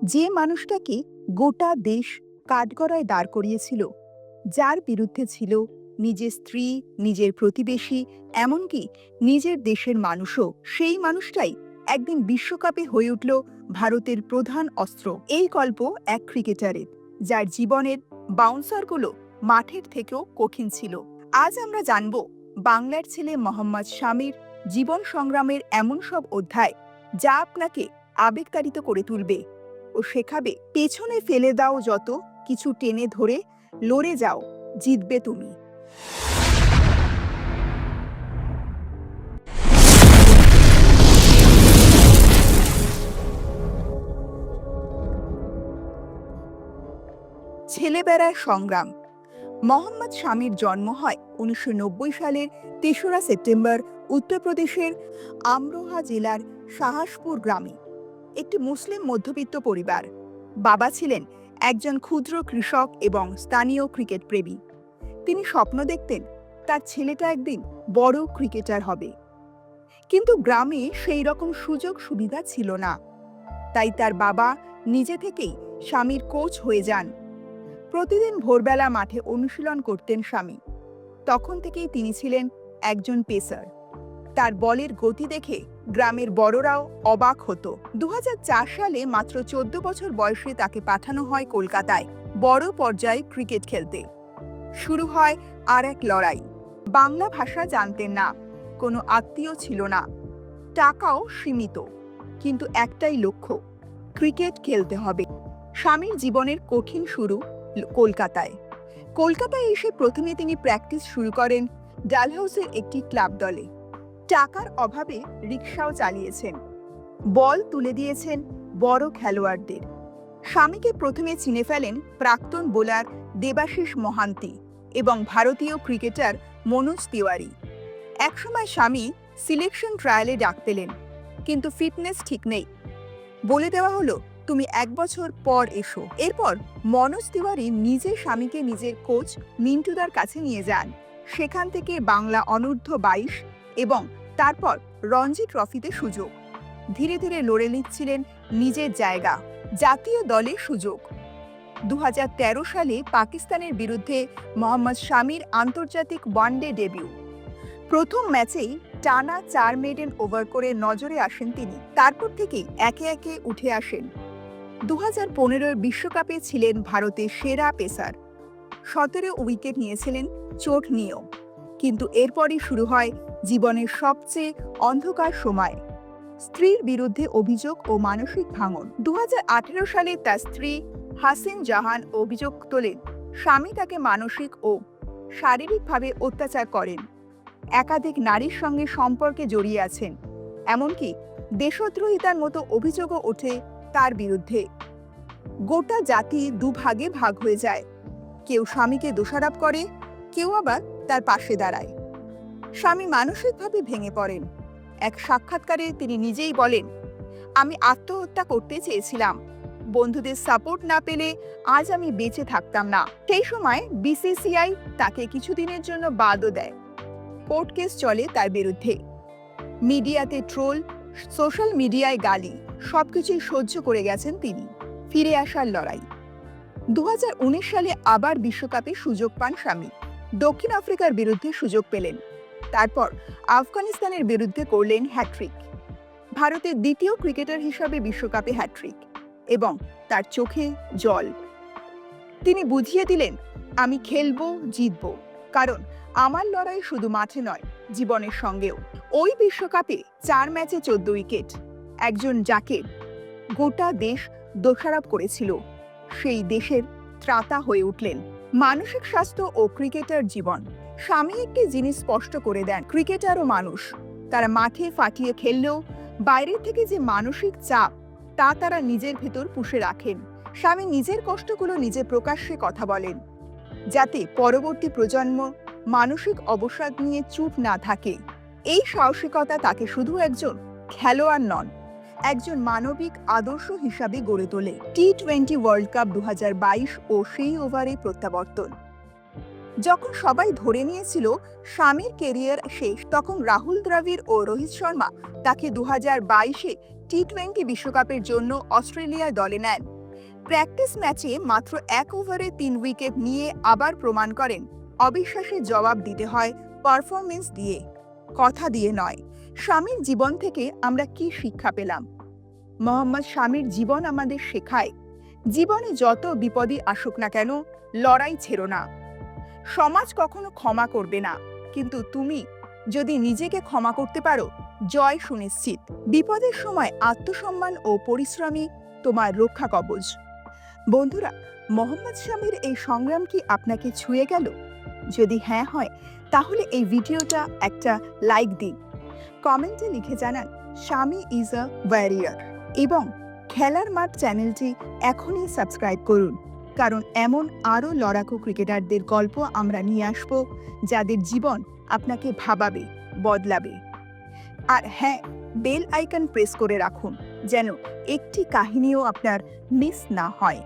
যে মানুষটাকে গোটা দেশ কাঠগড়ায় দাঁড় করিয়েছিল, যার বিরুদ্ধে ছিল নিজের স্ত্রী, নিজের প্রতিবেশী, এমনকি নিজের দেশের মানুষও, সেই মানুষটাই একদিন বিশ্বকাপে হয়ে উঠল ভারতের প্রধান অস্ত্র। এই গল্প এক ক্রিকেটারের, যার জীবনের বাউন্সারগুলো মাঠের থেকেও কঠিন ছিল। আজ আমরা জানব বাংলার ছেলে মোহাম্মদ শামির জীবন সংগ্রামের এমন সব অধ্যায়, যা আপনাকে আবেগতাড়িত করে তুলবে ও শেখাবে পেছনে ফেলে দাও যত কিছু, টেনে ধরে লড়ে যাও, জিতবে তুমি। ছেলেবেলার সংগ্রাম। মোহাম্মদ শামির জন্ম হয় 1990 সালের ৩রা সেপ্টেম্বর উত্তরপ্রদেশের আমরোহা জেলার সাহাসপুর গ্রামে, একটি মুসলিম মধ্যবিত্ত পরিবার। বাবা ছিলেন একজন ক্ষুদ্র কৃষক এবং স্থানীয় ক্রিকেট প্রেমী। তিনি স্বপ্ন দেখতেন তার ছেলেটা একদিন বড় ক্রিকেটার হবে, কিন্তু গ্রামে সেই রকম সুযোগ সুবিধা ছিল না। তাই তার বাবা নিজে থেকেই স্বামীর কোচ হয়ে যান। প্রতিদিন ভোরবেলা মাঠে অনুশীলন করতেন স্বামী। তখন থেকেই তিনি ছিলেন একজন পেসার। তার বলের গতি দেখে গ্রামের বড়রাও অবাক হতো। 2004 সালে মাত্র 14 বছর বয়সে তাকে পাঠানো হয় কলকাতায় বড় পর্যায়ে ক্রিকেট খেলতে। শুরু হয় আর এক লড়াই। বাংলা ভাষা জানতেন না, কোনো আত্মীয় ছিল না, টাকাও সীমিত, কিন্তু একটাই লক্ষ্য, ক্রিকেট খেলতে হবে। স্বামীর জীবনের কঠিন শুরু কলকাতায়। কলকাতায় এসে প্রথমে তিনি প্র্যাকটিস শুরু করেন ডালহাউসের একটি ক্লাব দলে। টাকার অভাবে রিকশাও চালিয়েছেন, বল তুলে দিয়েছেন বড় খেলোয়াড়দের। স্বামীকে প্রথমে চিনে ফেলেন প্রাক্তন বোলার দেবাশিস মহান্তি এবং ভারতীয় ক্রিকেটার মনোজ তিওয়ারি। একসময় স্বামী সিলেকশন ট্রায়ালে ডাক পেলেন, কিন্তু ফিটনেস ঠিক নেই। বলে দেওয়া হলো, তুমি 1 বছর পর এসো। এরপর মনোজ তিওয়ারি নিজে স্বামীকে নিজের কোচ মিন্টুদার কাছে নিয়ে যান। সেখান থেকে বাংলা অনূর্ধ্ব 22 এবং তারপর রঞ্জি ট্রফিতে সুযোগ। ধীরে ধীরে লড়ে নিচ্ছিলেন নিজের জায়গা, জাতীয় দলে সুযোগ। 2013 সালে পাকিস্তানের বিরুদ্ধে মোহাম্মদ শামির আন্তর্জাতিক ওয়ানডে ডেবিউ। প্রথম ম্যাচেই টানা 4 মেডেন ওভার করে নজরে আসেন তিনি। তারপর থেকেই একে একে উঠে আসেন। 2015 বিশ্বকাপে ছিলেন ভারতের সেরা পেসার। 17 উইকেট নিয়েছিলেন চোট নিয়েও। কিন্তু এরপরই শুরু হয় জীবনের সবচেয়ে অন্ধকার সময়, স্ত্রীর বিরুদ্ধে অভিযোগ ও মানসিক ভাঙন। 2018 সালে তার স্ত্রী হাসিন জাহান অভিযোগ তোলেন স্বামী তাকে মানসিক ও শারীরিকভাবে অত্যাচার করেন, একাধিক নারীর সঙ্গে সম্পর্কে জড়িয়ে আছেন, এমনকি দেশদ্রোহিতার মতো অভিযোগও ওঠে তার বিরুদ্ধে। গোটা জাতি দুভাগে ভাগ হয়ে যায়, কেউ স্বামীকে দোষারোপ করে, কেউ আবার তার পাশে দাঁড়ায়। স্বামী মানসিকভাবে ভেঙে পড়েন। এক সাক্ষাৎকারে তিনি নিজেই বলেন, আমি আত্মহত্যা করতে চেয়েছিলাম, বন্ধুদের সাপোর্ট না পেলে আজ আমি বেঁচে থাকতাম না। সেই সময় বিসিসিআই তাকে কিছুদিনের জন্য বাদও দেয়। কোর্ট কেস চলে তার বিরুদ্ধে। মিডিয়াতে ট্রোল, সোশ্যাল মিডিয়ায় গালি, সবকিছুই সহ্য করে গেছেন তিনি। ফিরে আসার লড়াই। 2019 সালে আবার বিশ্বকাপে সুযোগ পান স্বামী। দক্ষিণ আফ্রিকার বিরুদ্ধে সুযোগ পেলেন। তারপর আফগানিস্তানের বিরুদ্ধে করলেন হ্যাট্রিক। ভারতের দ্বিতীয় ক্রিকেটার হিসাবে বিশ্বকাপে হ্যাট্রিক, এবং তার চোখে জল। তিনি বুঝিয়ে দিলেন, আমি খেলবো, জিতবো, কারণ আমার লড়াই শুধু মাঠে নয়, জীবনের সঙ্গেও। ওই বিশ্বকাপে 4 ম্যাচে 14 উইকেট, একজন যাকে গোটা দেশ দোষারোপ করেছিল, সেই দেশের ত্রাতা হয়ে উঠলেন। মানসিক স্বাস্থ্য ও ক্রিকেটার জীবন। স্বামী একটি জিনিস স্পষ্ট করে দেন, ক্রিকেটারও মানুষ। তারা মাঠে ফাটিয়ে খেললেও বাইরের থেকে যে মানসিক চাপ, তা তারা নিজের ভেতর পুষে রাখেন। স্বামী নিজের কষ্টগুলো নিজে প্রকাশ্যে কথা বলেন, যাতে পরবর্তী প্রজন্ম মানসিক অবসাদ নিয়ে চুপ না থাকে। এই সাহসিকতা তাকে শুধু একজন খেলোয়াড় নন, একজন মানবিক আদর্শ হিসাবে গড়ে তোলে। টি-20 ওয়ার্ল্ড কাপ 2022 ও সেই ওভারে প্রত্যাবর্তন। যখন সবাই ধরে নিয়েছিল স্বামীর কেরিয়ার শেষ, তখন রাহুল দ্রাবিড় ও রোহিত শর্মা তাকে 2022-এ টি-20 বিশ্বকাপের জন্য অস্ট্রেলিয়ার দলে নেন। প্র্যাকটিস ম্যাচে মাত্র 1 ওভারে 3 উইকেট নিয়ে আবার প্রমাণ করেন অবিশ্বাসের জবাব দিতে হয় পারফরমেন্স দিয়ে, কথা দিয়ে নয়। শামির জীবন থেকে আমরা কি শিক্ষা পেলাম? মোহাম্মদ শামির জীবন আমাদের শেখায়, জীবনে যত বিপদই আসুক না কেন, লড়াই ছেড়ো না। সমাজ কখনো ক্ষমা করবে না, কিন্তু তুমি যদি নিজেকে ক্ষমা করতে পারো, জয় সুনিশ্চিত। বিপদের সময় আত্মসম্মান ও পরিশ্রমই তোমার রক্ষা কবচ। বন্ধুরা, মোহাম্মদ শামির এই সংগ্রাম কি আপনাকে ছুঁয়ে গেল? যদি হ্যাঁ হয়, তাহলে এই ভিডিওটা একটা লাইক দিন, কমেন্টে লিখে জানান শামি ইজ আ ওয়ারিয়র এবং খেলার মাঠ চ্যানেলটি এখনই সাবস্ক্রাইব করুন, কারণ এমন আরও লড়াকু ক্রিকেটারদের গল্প আমরা নিয়ে আসব, যাদের জীবন আপনাকে ভাবাবে, বদলাবে। আর হ্যাঁ, বেল আইকন প্রেস করে রাখুন যেন একটি কাহিনীও আপনার মিস না হয়।